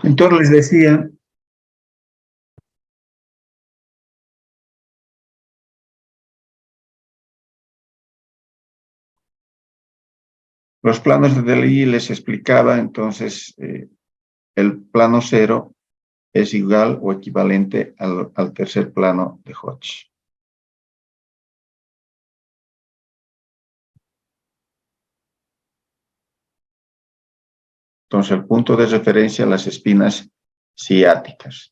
Entonces les decía, los planos de Dali les explicaba, entonces el plano cero es igual o equivalente al tercer plano de Hodge. Entonces el punto de referencia, las espinas ciáticas.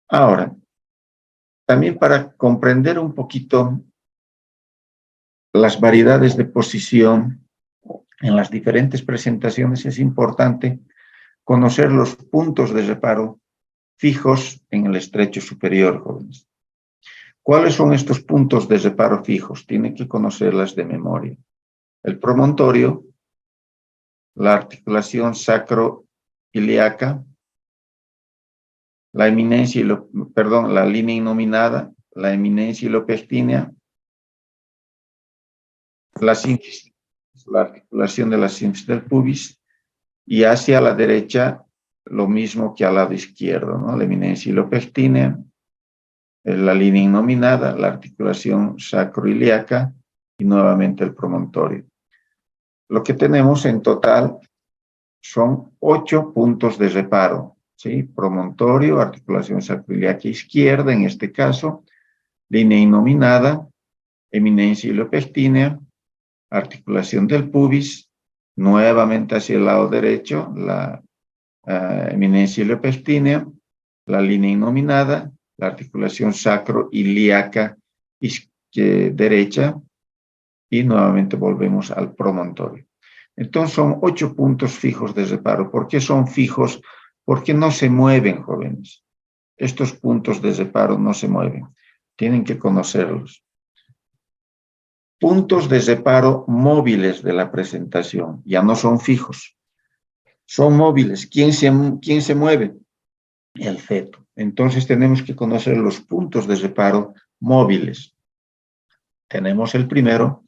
Ahora, también para comprender un poquito las variedades de posición en las diferentes presentaciones, es importante conocer los puntos de reparo fijos en el estrecho superior, jóvenes. ¿Cuáles son estos puntos de reparo fijos? Tienen que conocerlas de memoria. El promontorio, la articulación sacroiliaca, la eminencia la línea innominada, la eminencia ilopectínea, la sínfisis, la articulación de la sínfisis del pubis, y hacia la derecha lo mismo que al lado izquierdo, ¿no? La eminencia ilopectínea, la línea innominada, la articulación sacroiliaca y nuevamente el promontorio. Lo que tenemos en total son 8 puntos de reparo, ¿sí? Promontorio, articulación sacroiliaca izquierda, en este caso, línea innominada, eminencia ilopectínea, articulación del pubis, nuevamente hacia el lado derecho, la eminencia ilopectínea, la línea innominada, la articulación sacroiliaca derecha, y nuevamente volvemos al promontorio. Entonces son 8 puntos fijos de reparo. ¿Por qué son fijos? Porque no se mueven, jóvenes. Estos puntos de reparo no se mueven. Tienen que conocerlos. Puntos de reparo móviles de la presentación. Ya no son fijos. Son móviles. ¿Quién se mueve? El feto. Entonces tenemos que conocer los puntos de reparo móviles. Tenemos el primero,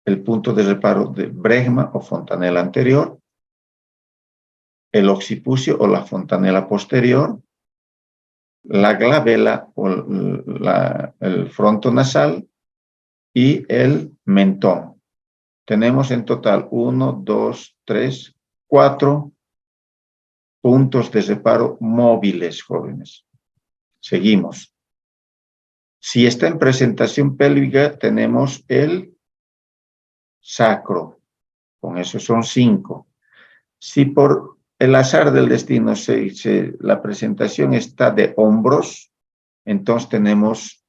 el punto de reparo de bregma o fontanela anterior, el occipucio o la fontanela posterior, la glabela o el fronto nasal y el mentón. Tenemos en total 1, 2, 3, 4 puntos de reparo móviles, jóvenes. Seguimos. Si está en presentación pélvica, tenemos el sacro. Con eso son 5. Si por el azar del destino la presentación está de hombros, entonces tenemos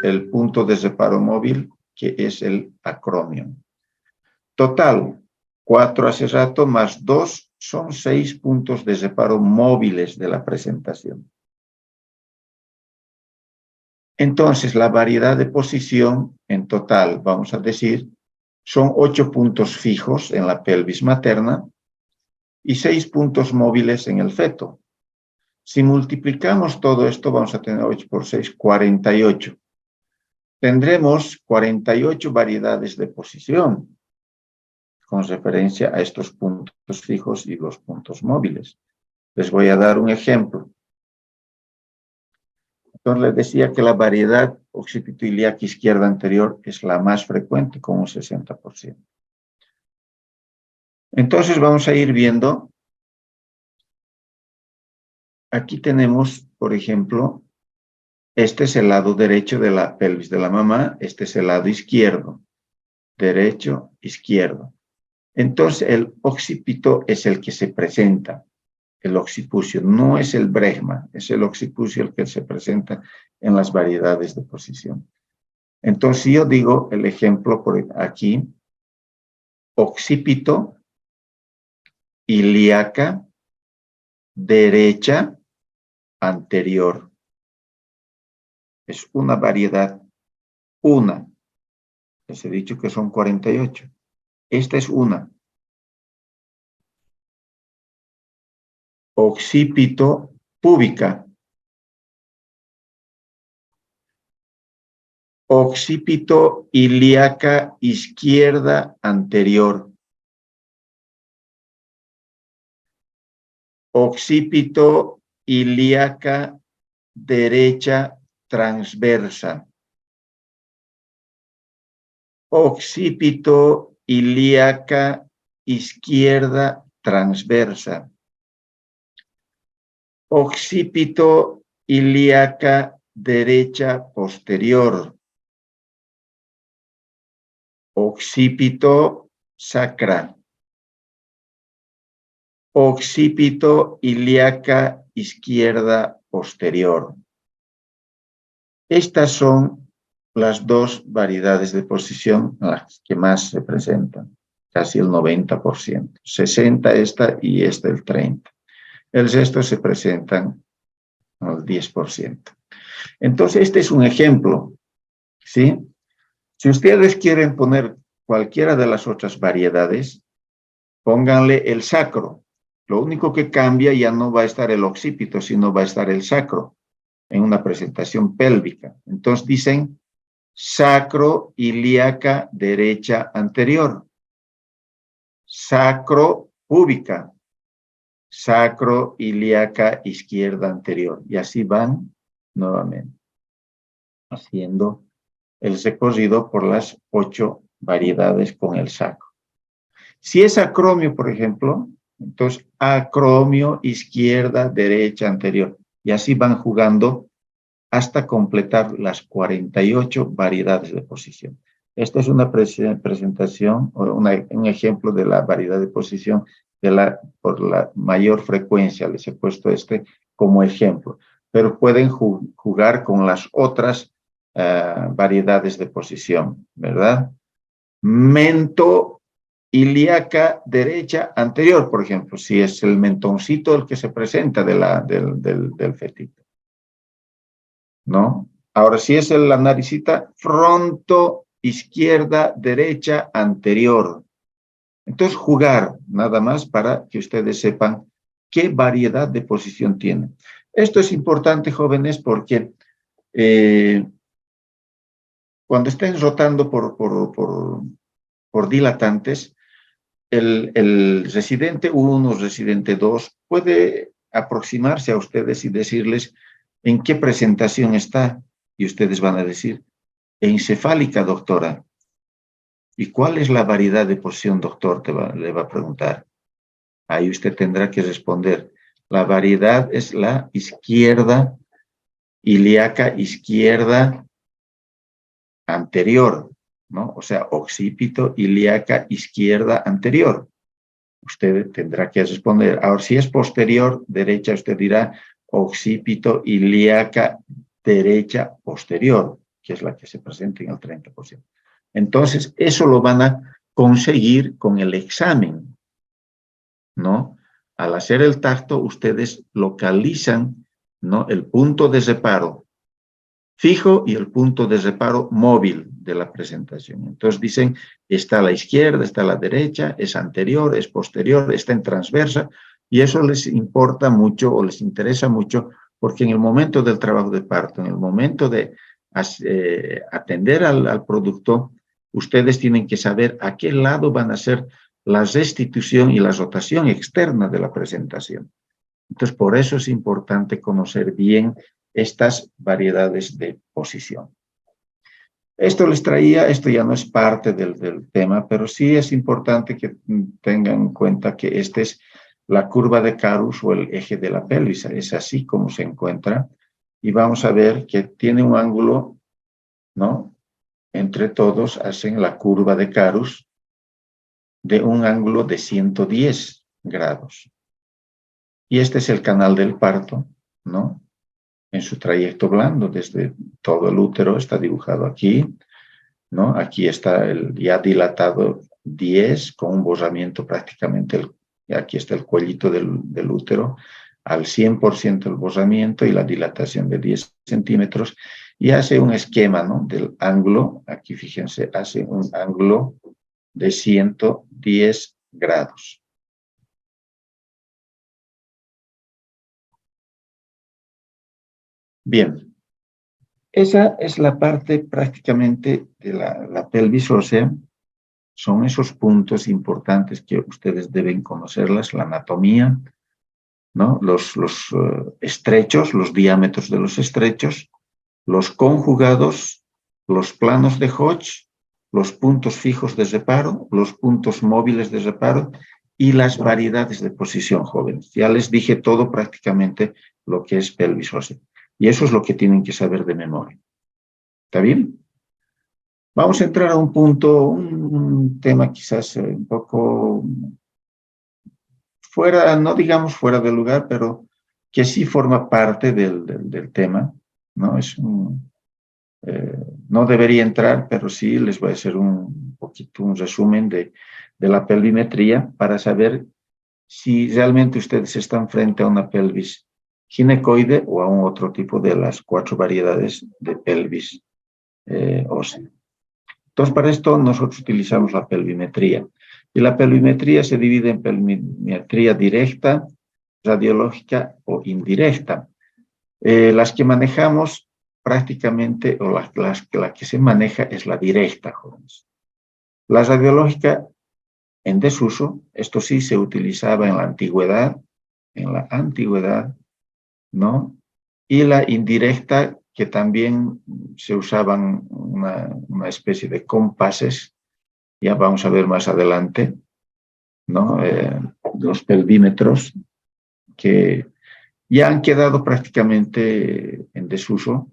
el punto de reparo móvil, que es el acromion. Total, 4 hace rato más 2 son 6 puntos de reparo móviles de la presentación. Entonces, la variedad de posición en total, vamos a decir, son 8 puntos fijos en la pelvis materna y 6 puntos móviles en el feto. Si multiplicamos todo esto, vamos a tener 8 por 6, 48. Tendremos 48 variedades de posición con referencia a estos puntos fijos y los puntos móviles. Les voy a dar un ejemplo. Entonces les decía que la variedad occipito-ilíaca izquierda anterior es la más frecuente, con un 60%. Entonces vamos a ir viendo. Aquí tenemos, por ejemplo, este es el lado derecho de la pelvis de la mamá, este es el lado izquierdo, derecho, izquierdo. Entonces el occipito es el que se presenta, el occipucio, no es el bregma, es el occipucio el que se presenta en las variedades de posición. Entonces, si yo digo el ejemplo por aquí, occipito, ilíaca, derecha, anterior. Es una variedad, una. Les he dicho que son 48. Esta es una. Occipito, púbica. Occipito, ilíaca, izquierda, anterior. occipito ilíaca derecha transversa. Occipito ilíaca izquierda transversa. Occipito ilíaca derecha posterior. Occipito sacra. Occipito ilíaca izquierda posterior. Estas son las dos variedades de posición en las que más se presentan, casi el 90%. 60% esta y esta el 30%. El resto se presentan al 10%. Entonces, este es un ejemplo, ¿sí? Si ustedes quieren poner cualquiera de las otras variedades, pónganle el sacro. Lo único que cambia ya no va a estar el occipito, sino va a estar el sacro en una presentación pélvica. Entonces dicen sacro ilíaca derecha anterior, sacro púbica, sacro ilíaca izquierda anterior. Y así van nuevamente, haciendo el recorrido por las 8 variedades con el sacro. Si es acromio, por ejemplo, entonces acromio izquierda, derecha, anterior. Y así van jugando hasta completar las 48 variedades de posición. Esta es una presentación, o un ejemplo de la variedad de posición por la mayor frecuencia. Les he puesto este como ejemplo. Pero pueden jugar con las otras variedades de posición, ¿verdad? Mento ilíaca derecha anterior, por ejemplo, si es el mentoncito el que se presenta del fetito, ¿no? Ahora, si es la naricita, fronto izquierda derecha anterior. Entonces, jugar nada más para que ustedes sepan qué variedad de posición tienen. Esto es importante, jóvenes, porque cuando estén rotando por dilatantes, el residente 1, residente 2, puede aproximarse a ustedes y decirles en qué presentación está. Y ustedes van a decir, encefálica, doctora. ¿Y cuál es la variedad de posición, doctor? Le va a preguntar. Ahí usted tendrá que responder. La variedad es la izquierda, ilíaca izquierda anterior, ¿no? O sea, occipito ilíaca izquierda anterior. Usted tendrá que responder. Ahora, si es posterior, derecha, usted dirá occipito ilíaca derecha posterior, que es la que se presenta en el 30%. Entonces, eso lo van a conseguir con el examen, ¿no? Al hacer el tacto, ustedes localizan, ¿no?, el punto de reparo fijo y el punto de reparo móvil de la presentación. Entonces dicen, está a la izquierda, está a la derecha, es anterior, es posterior, está en transversa, y eso les importa mucho o les interesa mucho porque en el momento del trabajo de parto, en el momento de atender al producto, ustedes tienen que saber a qué lado van a hacer la restitución y la rotación externa de la presentación. Entonces, por eso es importante conocer bien estas variedades de posición. Esto les traía, esto ya no es parte del tema, pero sí es importante que tengan en cuenta que esta es la curva de Carus o el eje de la pelvis, es así como se encuentra, y vamos a ver que tiene un ángulo, ¿no? Entre todos hacen la curva de Carus de un ángulo de 110 grados. Y este es el canal del parto, ¿no? En su trayecto blando, desde todo el útero, está dibujado aquí, ¿no? Aquí está el ya dilatado 10, con un borramiento prácticamente, aquí está el cuellito del útero, al 100% el borramiento y la dilatación de 10 centímetros, y hace un esquema, ¿no?, del ángulo, aquí fíjense, hace un ángulo de 110 grados. Bien, esa es la parte prácticamente de la pelvis ósea. Son esos puntos importantes que ustedes deben conocerlas, la anatomía, ¿no? Los estrechos, los diámetros de los estrechos, los conjugados, los planos de Hodge, los puntos fijos de reparo, los puntos móviles de reparo y las variedades de posición jóvenes. Ya les dije todo prácticamente lo que es pelvis ósea. Y eso es lo que tienen que saber de memoria. ¿Está bien? Vamos a entrar a un punto, un tema quizás un poco fuera, no digamos fuera de lugar, pero que sí forma parte del tema, ¿no? No debería entrar, pero sí les voy a hacer un poquito un resumen de la pelvimetría para saber si realmente ustedes están frente a una pelvis ginecoide o a un otro tipo de las 4 variedades de pelvis ósea. Entonces, para esto nosotros utilizamos la pelvimetría. Y la pelvimetría se divide en pelvimetría directa, radiológica o indirecta. Las que manejamos prácticamente, o la que se maneja es la directa, jóvenes. La radiológica en desuso, esto sí se utilizaba en la antigüedad, ¿no? Y la indirecta, que también se usaban una especie de compases, ya vamos a ver más adelante, ¿no? Los pelvímetros, que ya han quedado prácticamente en desuso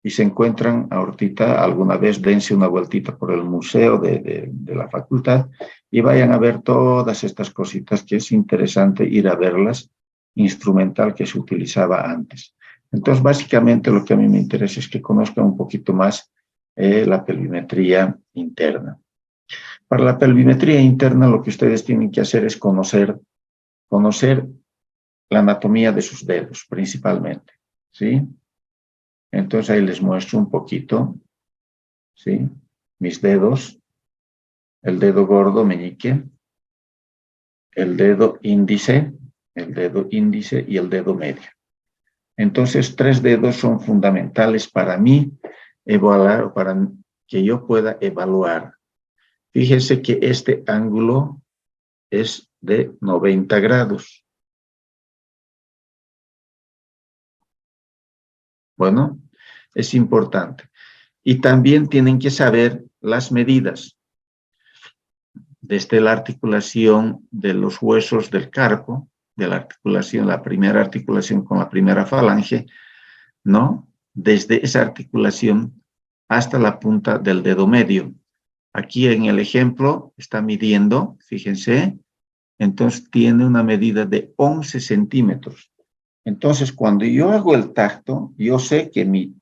y se encuentran ahorita, alguna vez dense una vueltita por el museo de la facultad y vayan a ver todas estas cositas que es interesante ir a verlas, instrumental que se utilizaba antes. Entonces, básicamente lo que a mí me interesa es que conozcan un poquito más la pelvimetría interna. Para la pelvimetría interna lo que ustedes tienen que hacer es conocer la anatomía de sus dedos, principalmente, ¿sí? Entonces ahí les muestro un poquito, ¿sí? Mis dedos, el dedo gordo meñique, el dedo índice y el dedo medio. Entonces, 3 dedos son fundamentales para mí evaluar, para que yo pueda evaluar. Fíjense que este ángulo es de 90 grados. Bueno, es importante. Y también tienen que saber las medidas desde la articulación de los huesos del carpo, de la articulación, la primera articulación con la primera falange, ¿no? Desde esa articulación hasta la punta del dedo medio. Aquí en el ejemplo está midiendo, fíjense, entonces tiene una medida de 11 centímetros. Entonces, cuando yo hago el tacto, yo sé que mi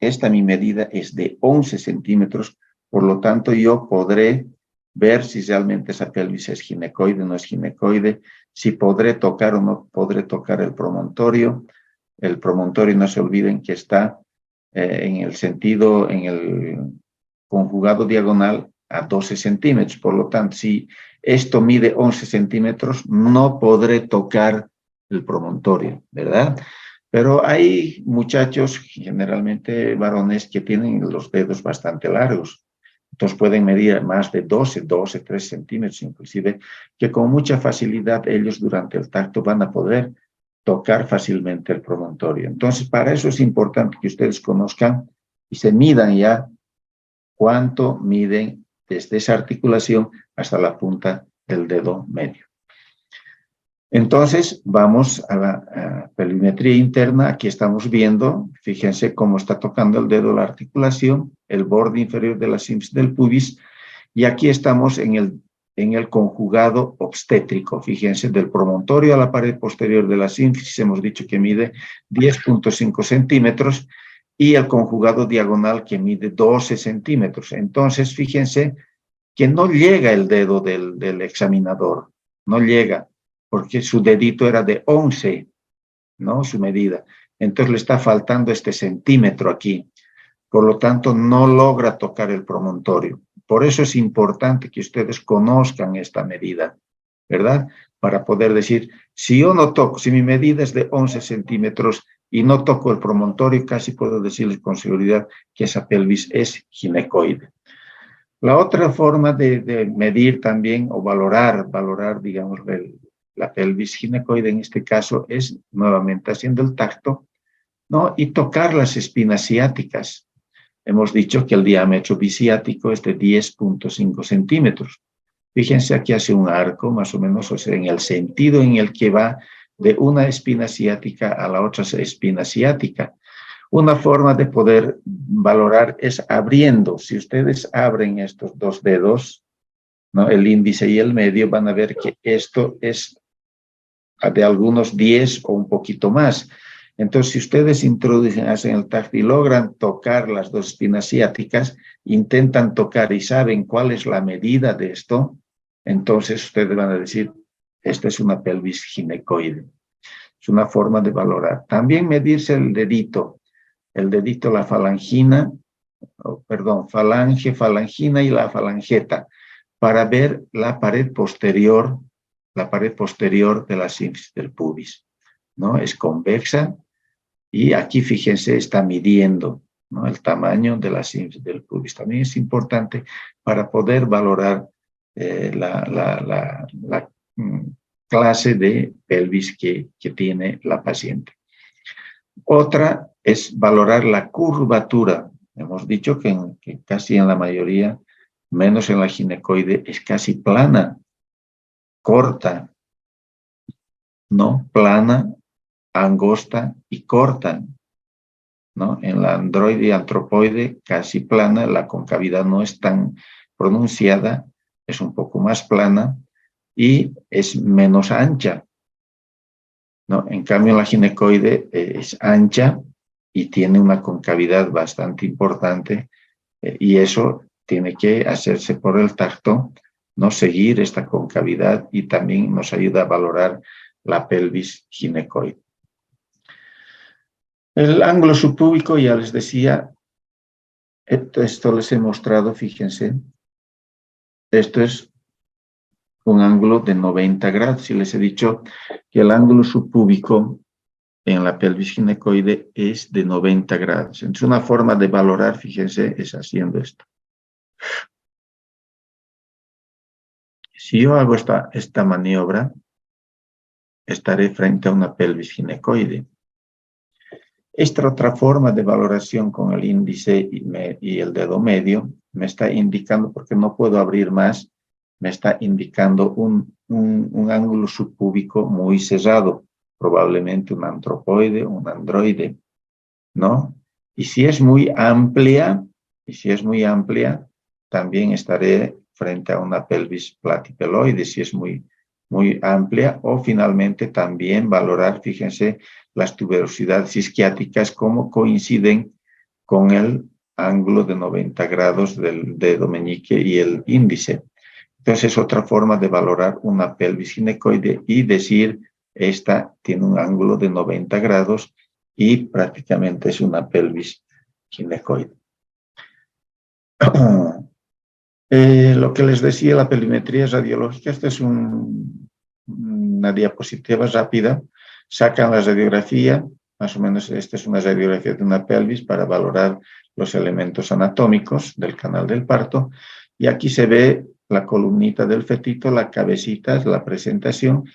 medida es de 11 centímetros, por lo tanto, yo podré ver si realmente esa pelvis es ginecoide o no es ginecoide, si podré tocar o no podré tocar el promontorio. El promontorio, no se olviden que está en el conjugado diagonal a 12 centímetros. Por lo tanto, si esto mide 11 centímetros, no podré tocar el promontorio, ¿verdad? Pero hay muchachos, generalmente varones, que tienen los dedos bastante largos. Entonces pueden medir más de 12, 3 centímetros inclusive, que con mucha facilidad ellos durante el tacto van a poder tocar fácilmente el promontorio. Entonces, para eso es importante que ustedes conozcan y se midan ya cuánto miden desde esa articulación hasta la punta del dedo medio. Entonces, vamos a la pelvimetría interna. Aquí estamos viendo, fíjense cómo está tocando el dedo la articulación, el borde inferior de la símpsis del pubis, y aquí estamos en el conjugado obstétrico. Fíjense, del promontorio a la pared posterior de la sínfisis hemos dicho que mide 10.5 centímetros y el conjugado diagonal que mide 12 centímetros. Entonces, fíjense que no llega el dedo del examinador, no llega, porque su dedito era de 11, ¿no? Su medida. Entonces le está faltando este centímetro aquí. Por lo tanto, no logra tocar el promontorio. Por eso es importante que ustedes conozcan esta medida, ¿verdad? Para poder decir, si yo no toco, si mi medida es de 11 centímetros y no toco el promontorio, casi puedo decirles con seguridad que esa pelvis es ginecoide. La otra forma de medir también o valorar, digamos, la pelvis ginecoide en este caso es nuevamente haciendo el tacto, ¿no? Y tocar las espinas ciáticas. Hemos dicho que el diámetro biciático es de 10.5 centímetros. Fíjense, aquí hace un arco, más o menos, o sea, en el sentido en el que va de una espina ciática a la otra espina ciática. Una forma de poder valorar es abriendo. Si ustedes abren estos dos dedos, ¿no? El índice y el medio, van a ver que esto es de algunos 10 o un poquito más. Entonces, si ustedes introducen, hacen el tacto y logran tocar las dos espinas ciáticas, intentan tocar y saben cuál es la medida de esto, entonces ustedes van a decir, esta es una pelvis ginecoide. Es una forma de valorar. También medirse el dedito, la falangina, falange, falangina y la falangeta, para ver la pared posterior de la sínfisis del pubis, ¿no? Es convexa y aquí, fíjense, está midiendo, ¿no? El tamaño de la sínfisis del pubis. También es importante para poder valorar la clase de pelvis que tiene la paciente. Otra es valorar la curvatura. Hemos dicho que casi en la mayoría, menos en la ginecoide, es casi plana, corta, ¿no? Plana, angosta y corta, ¿no? En la androide y antropoide casi plana, la concavidad no es tan pronunciada, es un poco más plana y es menos ancha, ¿no? En cambio, la ginecoide es ancha y tiene una concavidad bastante importante y eso tiene que hacerse por el tacto, ¿no? Seguir esta concavidad y también nos ayuda a valorar la pelvis ginecoide. El ángulo subpúbico, ya les decía, esto les he mostrado, fíjense, esto es un ángulo de 90 grados y les he dicho que el ángulo subpúbico en la pelvis ginecoide es de 90 grados. Entonces, una forma de valorar, fíjense, es haciendo esto. Si yo hago esta maniobra, estaré frente a una pelvis ginecoide. Esta otra forma de valoración con el índice y el dedo medio me está indicando, porque no puedo abrir más, me está indicando un ángulo subpúbico muy cerrado, probablemente un antropoide, un androide, ¿no? Y si es muy amplia, también estaré frente a una pelvis platipeloide, si es muy amplia, o finalmente también valorar, fíjense, las tuberosidades isquiáticas, cómo coinciden con el ángulo de 90 grados del dedo meñique y el índice. Entonces, es otra forma de valorar una pelvis ginecoide y decir, esta tiene un ángulo de 90 grados y prácticamente es una pelvis ginecoide. Lo que les decía, la pelvimetría radiológica, esta es una diapositiva rápida, sacan la radiografía, más o menos esta es una radiografía de una pelvis para valorar los elementos anatómicos del canal del parto, y aquí se ve la columnita del fetito, la cabecita, es la presentación,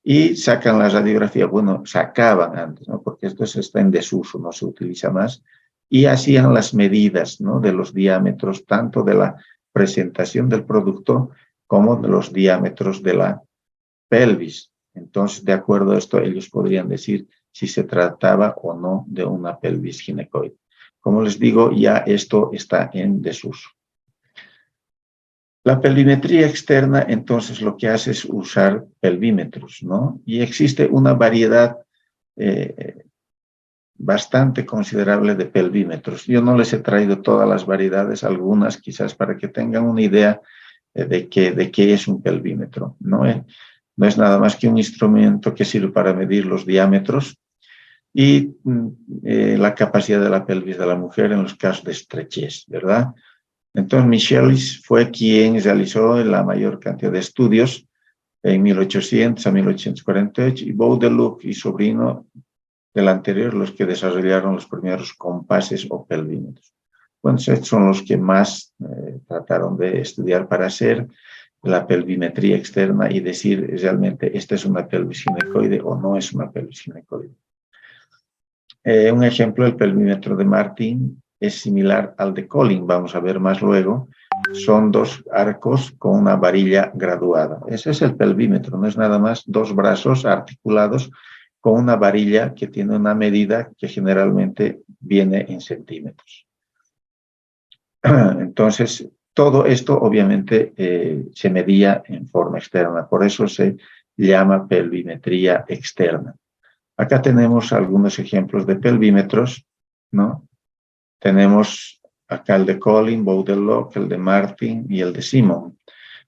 y sacan la radiografía, bueno, sacaban antes, ¿no? Porque esto está en desuso, no se utiliza más, y hacían las medidas, ¿no? De los diámetros, tanto de la presentación del producto como de los diámetros de la pelvis. Entonces, de acuerdo a esto, ellos podrían decir si se trataba o no de una pelvis ginecoide. Como les digo, ya esto está en desuso. La pelvimetría externa, entonces, lo que hace es usar pelvímetros, ¿no? Y existe una variedad bastante considerable de pelvímetros. Yo no les he traído todas las variedades, algunas quizás para que tengan una idea de qué es un pelvímetro, ¿no? No es nada más que un instrumento que sirve para medir los diámetros y la capacidad de la pelvis de la mujer en los casos de estrechez, ¿verdad? Entonces, Michaelis fue quien realizó la mayor cantidad de estudios en 1800 a 1848 y Baudeluc y sobrino del anterior los que desarrollaron los primeros compases o pelvímetros. Bueno, estos son los que más trataron de estudiar para hacer la pelvimetría externa y decir realmente esta es una pelvis ginecoide o no es una pelvis ginecoide. Un ejemplo, el pelvímetro de Martin es similar al de Collin, vamos a ver más luego. Son dos arcos con una varilla graduada. Ese es el pelvímetro, no es nada más dos brazos articulados con una varilla que tiene una medida que generalmente viene en centímetros. Entonces, todo esto obviamente se medía en forma externa, por eso se llama pelvimetría externa. Acá tenemos algunos ejemplos de pelvímetros, ¿no? Tenemos acá el de Collin, Baudelot, el de Martin y el de Simon.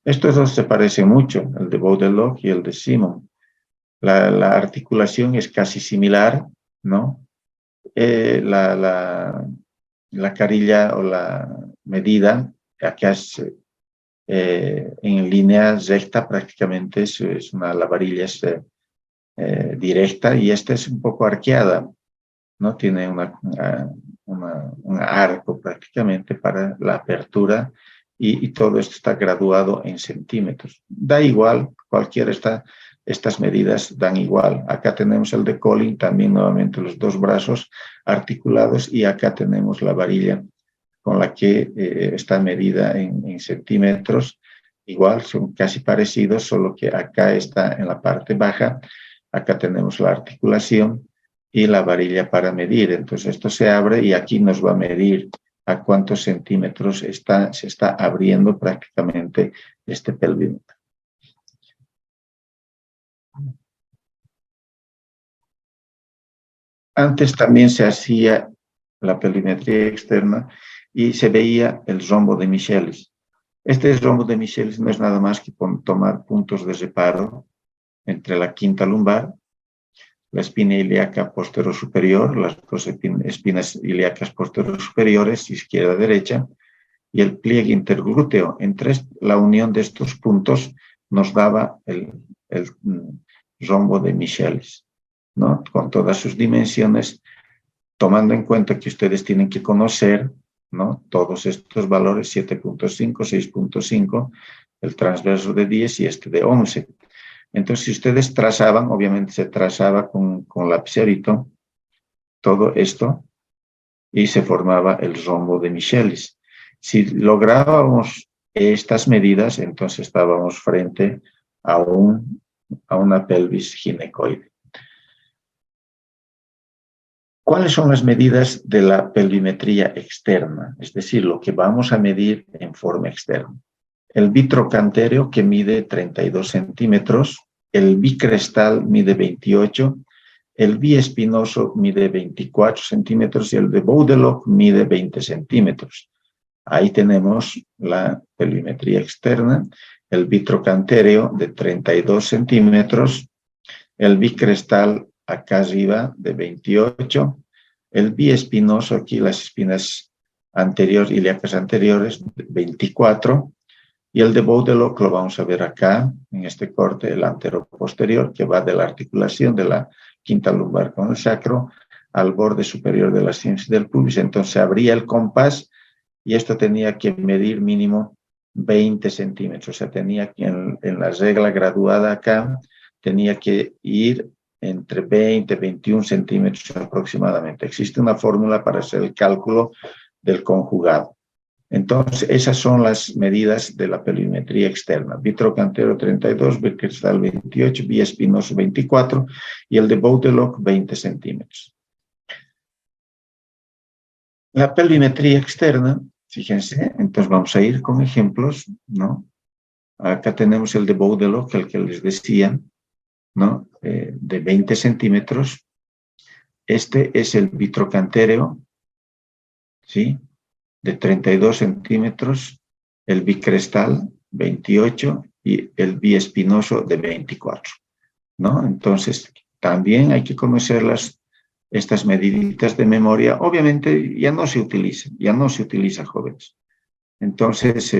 Estos dos se parecen mucho, el de Baudelot y el de Simon. La articulación es casi similar, ¿no? La carilla o la medida, acá es en línea recta prácticamente, la varilla es directa y esta es un poco arqueada, ¿no? Tiene un arco prácticamente para la apertura y todo esto está graduado en centímetros. Da igual, estas medidas dan igual. Acá tenemos el de Collin, también nuevamente los dos brazos articulados y acá tenemos la varilla con la que está medida en centímetros. Igual, son casi parecidos, solo que acá está en la parte baja, acá tenemos la articulación y la varilla para medir. Entonces esto se abre y aquí nos va a medir a cuántos centímetros se está abriendo prácticamente este pelvímetro. Antes también se hacía la pelvimetría externa y se veía el rombo de Michelis. Este rombo de Michelis no es nada más que tomar puntos de reparo entre la quinta lumbar, la espina ilíaca posterior superior, las dos espinas ilíacas posteriores superiores, izquierda y derecha, y el pliegue interglúteo. Entre la unión de estos puntos nos daba el rombo de Michelis, ¿no? Con todas sus dimensiones, tomando en cuenta que ustedes tienen que conocer, ¿no? Todos estos valores, 7.5, 6.5, el transverso de 10 y este de 11. Entonces, si ustedes trazaban, obviamente se trazaba con lapicérito todo esto y se formaba el rombo de Michelis. Si lográbamos estas medidas, entonces estábamos frente a una pelvis ginecoide. ¿Cuáles son las medidas de la pelvimetría externa? Es decir, lo que vamos a medir en forma externa. El vitrocantéreo, que mide 32 centímetros, el bicrestal mide 28, el biespinoso mide 24 centímetros y el de Baudelot mide 20 centímetros. Ahí tenemos la pelvimetría externa, el vitrocantéreo de 32 centímetros, el bicrestal acá arriba de 28, el biespinoso, aquí las espinas anteriores, ilíacas anteriores, 24, y el de Baudelot lo vamos a ver acá, en este corte, el anteroposterior, que va de la articulación de la quinta lumbar con el sacro al borde superior de la sínfisis del pubis. Entonces se abría el compás y esto tenía que medir mínimo 20 centímetros. O sea, tenía que en la regla graduada acá, tenía que ir entre 20 y 21 centímetros aproximadamente. Existe una fórmula para hacer el cálculo del conjugado. Entonces, esas son las medidas de la pelvimetría externa. Vitrocantero 32, bicrestal 28, biespinoso 24 y el de Baudelot 20 centímetros. La pelvimetría externa, fíjense, entonces vamos a ir con ejemplos, ¿no? Acá tenemos el de Baudelot, el que les decía, ¿no? De 20 centímetros. Este es el vitrocantéreo, ¿sí? De 32 centímetros, el bicrestal 28 y el biespinoso de 24, ¿no? Entonces, también hay que conocer estas mediditas de memoria. Obviamente ya no se utiliza, jóvenes. Entonces,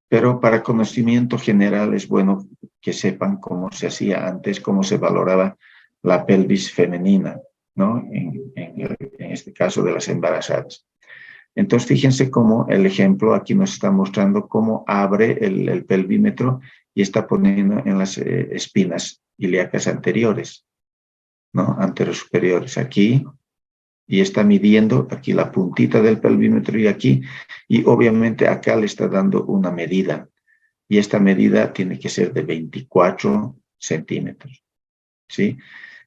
pero para conocimiento general es bueno que sepan cómo se hacía antes, cómo se valoraba la pelvis femenina, ¿no? En este caso de las embarazadas. Entonces, fíjense cómo el ejemplo aquí nos está mostrando cómo abre el pelvímetro y está poniendo en las espinas ilíacas anteriores, ¿no? Anterosuperiores, aquí, y está midiendo aquí la puntita del pelvímetro y aquí, y obviamente acá le está dando una medida, y esta medida tiene que ser de 24 centímetros, ¿sí?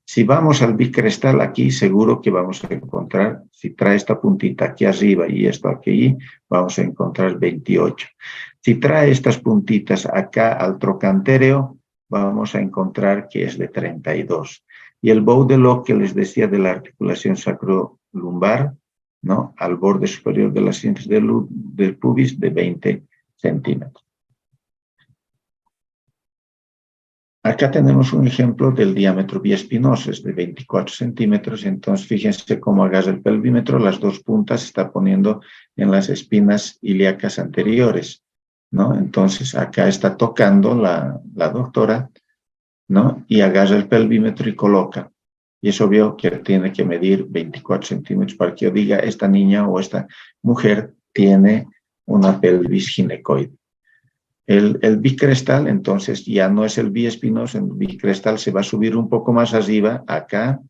Si vamos al bicrestal aquí, seguro que vamos a encontrar, si trae esta puntita aquí arriba y esto aquí, vamos a encontrar 28. Si trae estas puntitas acá al trocantéreo, vamos a encontrar que es de 32. Y el Baudelot que les decía de la articulación sacrolumbar, ¿no? Al borde superior de las síntesis del pubis de 20 centímetros. Acá tenemos un ejemplo del diámetro biespinoso, es de 24 centímetros, entonces fíjense cómo agarra el pelvímetro, las dos puntas se está poniendo en las espinas ilíacas anteriores, ¿no? Entonces acá está tocando la doctora, ¿no? Y agarra el pelvímetro y coloca. Y es obvio que tiene que medir 24 centímetros para que yo diga, esta niña o esta mujer tiene una pelvis ginecoide. El bicrestal, entonces, ya no es el biespinoso, el bicrestal se va a subir un poco más arriba, acá,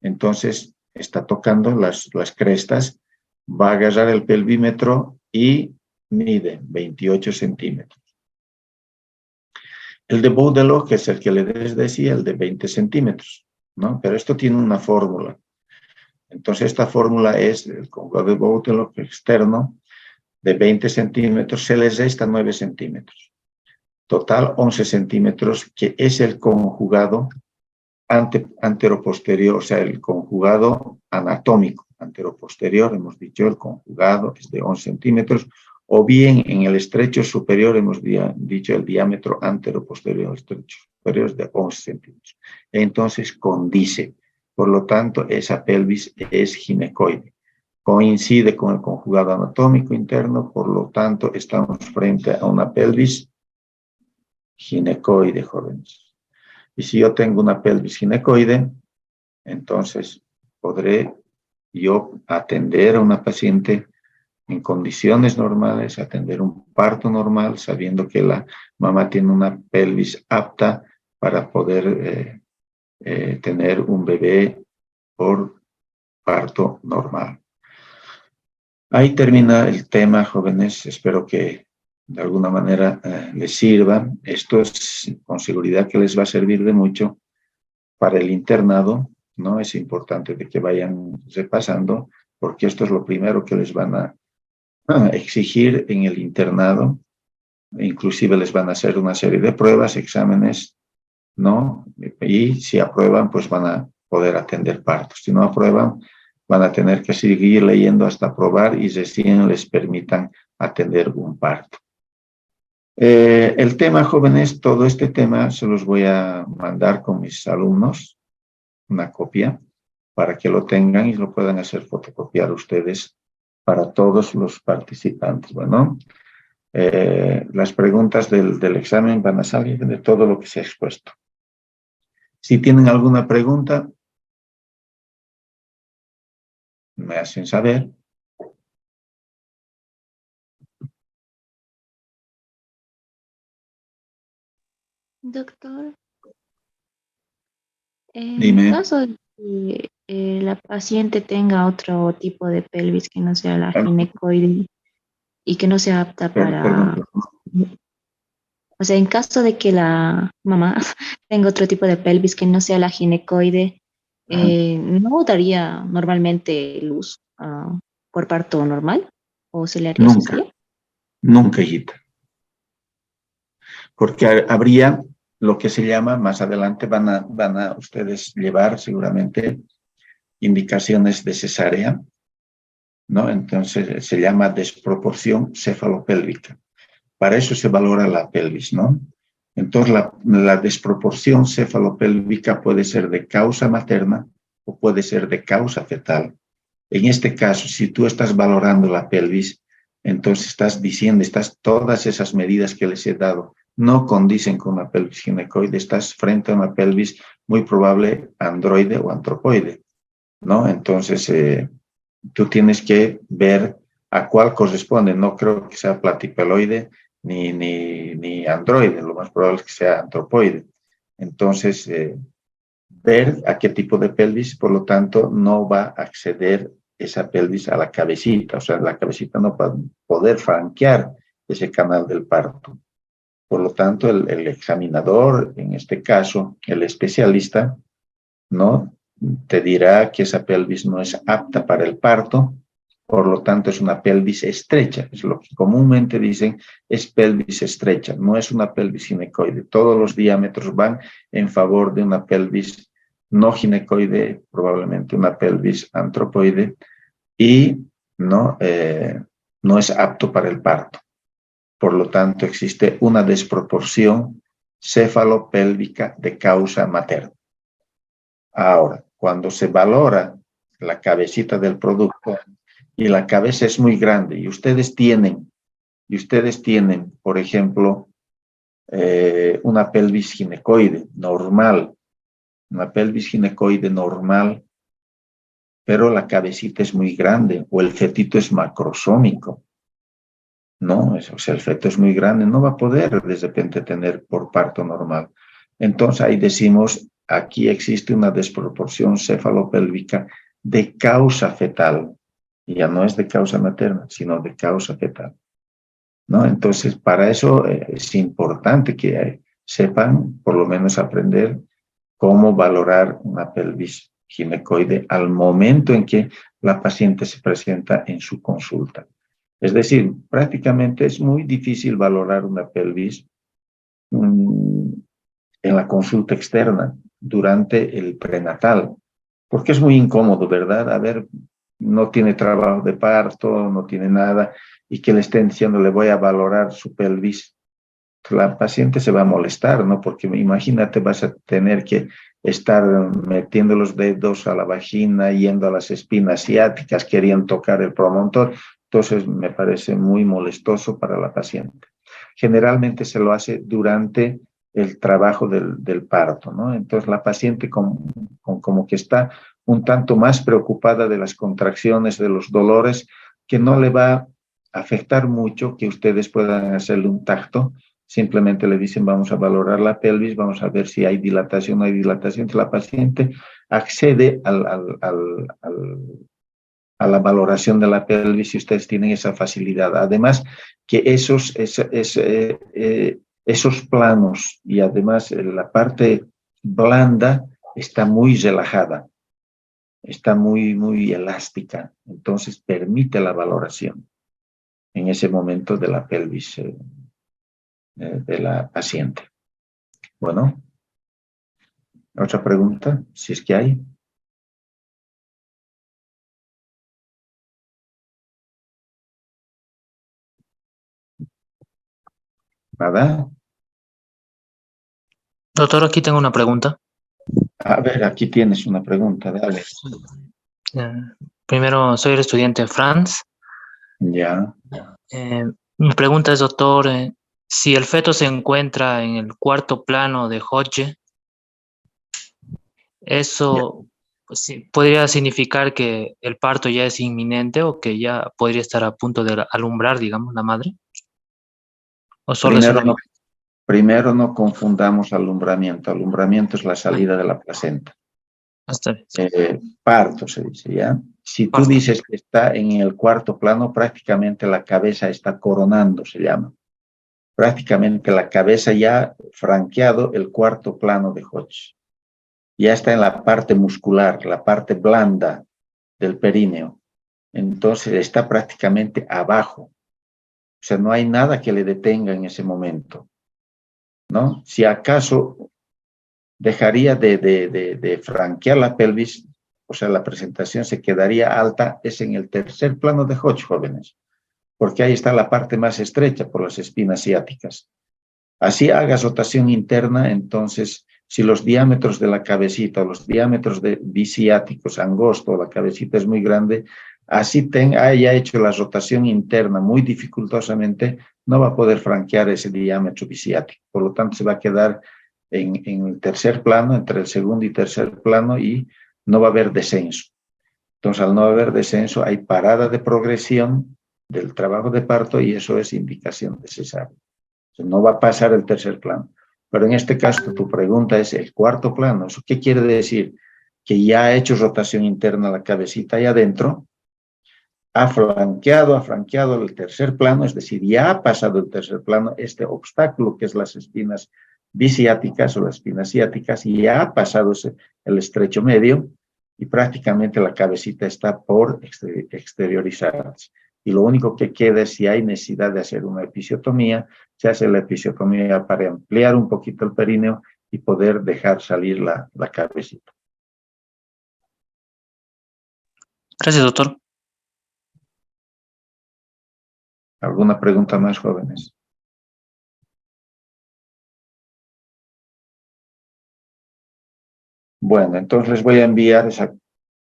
entonces está tocando las crestas, va a agarrar el pelvímetro y mide 28 centímetros. El de Baudelot, que es el que les decía, el de 20 centímetros, ¿no? Pero esto tiene una fórmula. Entonces, esta fórmula es el conjugado de Baudelot externo de 20 centímetros, se les resta 9 centímetros. Total 11 centímetros, que es el conjugado anteroposterior, o sea, el conjugado anatómico anteroposterior, hemos dicho, el conjugado es de 11 centímetros, o bien en el estrecho superior hemos dicho el diámetro anteroposterior, el estrecho superior es de 11 centímetros. Entonces condice, por lo tanto, esa pelvis es ginecoide. Coincide con el conjugado anatómico interno, por lo tanto, estamos frente a una pelvis ginecoide, jóvenes. Y si yo tengo una pelvis ginecoide, entonces podré yo atender a una paciente en condiciones normales, atender un parto normal, sabiendo que la mamá tiene una pelvis apta para poder tener un bebé por parto normal. Ahí termina el tema, jóvenes. Espero que de alguna manera les sirva. Esto es con seguridad que les va a servir de mucho para el internado, ¿no? Es importante de que vayan repasando, porque esto es lo primero que les van a exigir en el internado. Inclusive les van a hacer una serie de pruebas, exámenes, ¿no? Y si aprueban, pues van a poder atender partos. Si no aprueban, van a tener que seguir leyendo hasta aprobar y recién les permitan atender un parto. El tema, jóvenes, todo este tema se los voy a mandar con mis alumnos, una copia, para que lo tengan y lo puedan hacer fotocopiar ustedes para todos los participantes. Bueno, las preguntas del examen van a salir de todo lo que se ha expuesto. Si tienen alguna pregunta, me hacen saber. Doctor, en Dime. caso de que la paciente tenga otro tipo de pelvis que no sea la ginecoide y que no sea apta Perdón. para, o sea, en caso de que la mamá tenga otro tipo de pelvis que no sea la ginecoide, Ajá. ¿no daría normalmente luz por parto normal? ¿O se le haría Nunca, cesárea? nunca, hijita. Porque habría lo que se llama, más adelante van a ustedes llevar seguramente indicaciones de cesárea, ¿no? Entonces se llama desproporción cefalopélvica. Para eso se valora la pelvis, ¿no? Entonces la desproporción cefalopélvica puede ser de causa materna o puede ser de causa fetal. En este caso, si tú estás valorando la pelvis, entonces estás diciendo, todas esas medidas que les he dado no condicen con una pelvis ginecoide, estás frente a una pelvis muy probable androide o antropoide, ¿no? Entonces, tú tienes que ver a cuál corresponde. No creo que sea platipeloide ni androide, lo más probable es que sea antropoide. Entonces, ver a qué tipo de pelvis, por lo tanto, no va a acceder esa pelvis a la cabecita, o sea, la cabecita no va a poder franquear ese canal del parto. Por lo tanto, el examinador, en este caso, el especialista, ¿no? Te dirá que esa pelvis no es apta para el parto, por lo tanto es una pelvis estrecha, es lo que comúnmente dicen, es pelvis estrecha, no es una pelvis ginecoide. Todos los diámetros van en favor de una pelvis no ginecoide, probablemente una pelvis antropoide, y no es apto para el parto. Por lo tanto, existe una desproporción cefalopélvica de causa materna. Ahora, cuando se valora la cabecita del producto y la cabeza es muy grande y ustedes tienen, por ejemplo, una pelvis ginecoide normal, pero la cabecita es muy grande o el fetito es macrosómico, ¿no? O sea, el feto es muy grande, no va a poder de repente tener por parto normal. Entonces ahí decimos, aquí existe una desproporción cefalopélvica de causa fetal. Ya no es de causa materna, sino de causa fetal, ¿no? Entonces, para eso es importante que sepan, por lo menos aprender cómo valorar una pelvis ginecoide al momento en que la paciente se presenta en su consulta. Es decir, prácticamente es muy difícil valorar una pelvis en la consulta externa durante el prenatal, porque es muy incómodo, ¿verdad? A ver, no tiene trabajo de parto, no tiene nada, y que le estén diciendo, le voy a valorar su pelvis. La paciente se va a molestar, ¿no? Porque imagínate, vas a tener que estar metiendo los dedos a la vagina, yendo a las espinas ciáticas, querían tocar el promontor. Entonces, me parece muy molestoso para la paciente. Generalmente se lo hace durante el trabajo del parto, ¿no? Entonces, la paciente como que está un tanto más preocupada de las contracciones, de los dolores, que no le va a afectar mucho que ustedes puedan hacerle un tacto. Simplemente le dicen, vamos a valorar la pelvis, vamos a ver si hay dilatación o no hay dilatación. Entonces, la paciente accede a la valoración de la pelvis si ustedes tienen esa facilidad. Además, que esos planos y además la parte blanda está muy relajada, está muy elástica. Entonces, permite la valoración en ese momento de la pelvis de la paciente. Bueno, otra pregunta, si es que hay. ¿Nada? Doctor, aquí tengo una pregunta. A ver, aquí tienes una pregunta, dale. Eh, Primero, soy el estudiante Franz. Ya. Mi pregunta es, doctor, si el feto se encuentra en el cuarto plano de Hodge, ¿eso pues, sí, podría significar que el parto ya es inminente o que ya podría estar a punto de alumbrar, digamos, la madre? ¿O solo es Primero una... no, primero no confundamos alumbramiento. Alumbramiento es la salida de la placenta. Hasta Parto se dice, ¿ya? Si tú parto. dices que está en el cuarto plano, prácticamente la cabeza está coronando, se llama. Prácticamente la cabeza ya franqueado el cuarto plano de Hodge. Ya está en la parte muscular, la parte blanda del períneo. Entonces está prácticamente abajo. O sea, no hay nada que le detenga en ese momento, ¿no? Si acaso dejaría de franquear la pelvis, o sea, la presentación se quedaría alta, es en el tercer plano de Hodge, jóvenes, porque ahí está la parte más estrecha por las espinas ciáticas. Así hagas rotación interna, entonces, si los diámetros de la cabecita o los diámetros biciáticos, angosto, la cabecita es muy grande, así haya hecho la rotación interna muy dificultosamente, no va a poder franquear ese diámetro biciático. Por lo tanto, se va a quedar en el tercer plano, entre el segundo y tercer plano, y no va a haber descenso. Entonces, al no haber descenso, hay parada de progresión del trabajo de parto y eso es indicación de cesárea. No va a pasar el tercer plano. Pero en este caso, tu pregunta es el cuarto plano. ¿Eso qué quiere decir? Que ya ha hecho rotación interna la cabecita ahí adentro, ha franqueado el tercer plano, es decir, ya ha pasado el tercer plano, este obstáculo que es las espinas biciáticas o las espinas ciáticas, y ya ha pasado el estrecho medio, y prácticamente la cabecita está por exteriorizarse. Y lo único que queda es si hay necesidad de hacer una episiotomía, se hace la episiotomía para ampliar un poquito el perineo y poder dejar salir la cabecita. Gracias, doctor. ¿Alguna pregunta más, jóvenes? Bueno, entonces les voy a enviar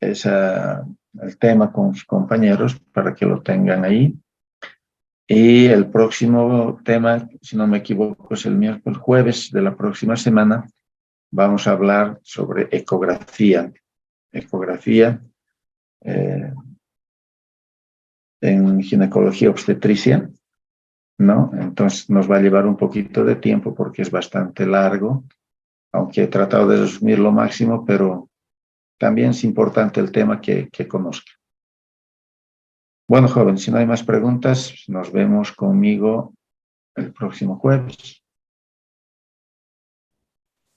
el tema con sus compañeros para que lo tengan ahí. Y el próximo tema, si no me equivoco, es el jueves de la próxima semana. Vamos a hablar sobre ecografía. Ecografía en ginecología obstetricia, ¿no? Entonces nos va a llevar un poquito de tiempo porque es bastante largo, aunque he tratado de resumir lo máximo, pero también es importante el tema que conozca. Bueno, joven, si no hay más preguntas, nos vemos conmigo el próximo jueves.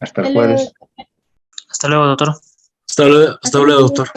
Hasta el jueves. Hasta luego, doctor. Hasta luego, doctor.